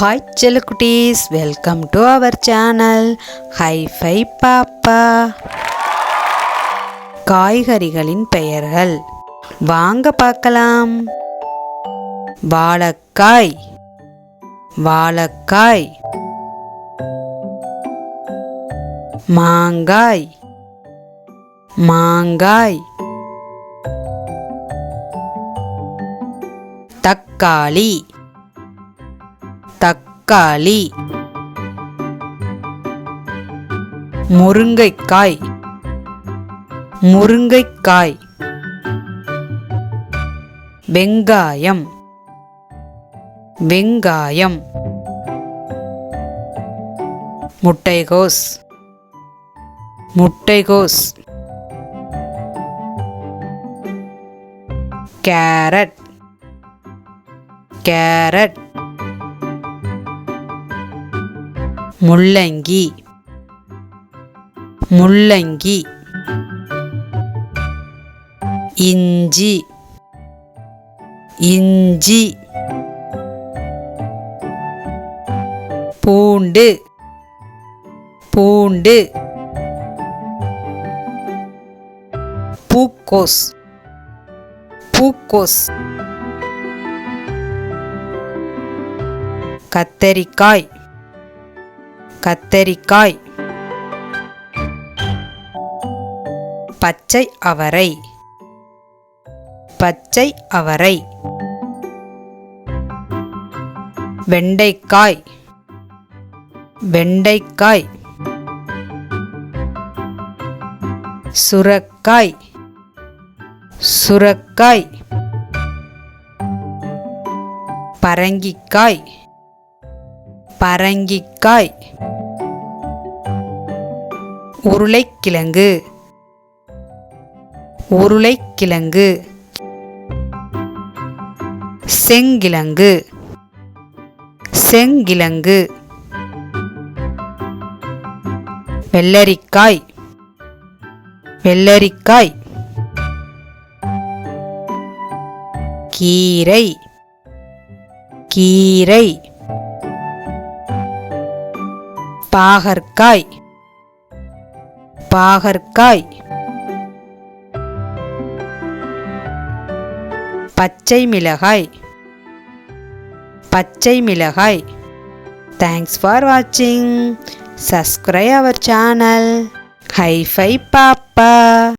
Hi Chelkutis, welcome to our channel Hi-Fi Papa. காய்கறிகளின் பெயர்கள் வாங்க பார்க்கலாம். வாழைக்காய், வாழைக்காய். மாங்காய், மாங்காய். தக்காளி, தக்காளி. முருங்கைக்காய், முருங்கைக்காய். வெங்காயம், வெங்காயம். முட்டைகோஸ், முட்டைகோஸ். Carrot, carrot. முள்ளங்கி, முள்ளங்கி. இஞ்சி, இஞ்சி. பூண்டு, பூண்டு. பூக்கோஸ், பூக்கோஸ். கத்தரிக்காய், கத்தரிக்காய். பச்சை அவரை, பச்சை அவரை. வெண்டைக்காய், வெண்டைக்காய். சுரக்காய், சுரக்காய். பரங்கிக்காய், பரங்கிக்காய். உருளைக்கிழங்கு, உருளைக்கிழங்கு. செங்கிழங்கு, செங்கிழங்கு. வெள்ளரிக்காய், வெள்ளரிக்காய். கீரை, கீரை. பாகற்காய், பாகற்காய். பச்சை மிளகாய், பச்சை மிளகாய். Thanks for watching. Subscribe our channel Hi-Fi Papa.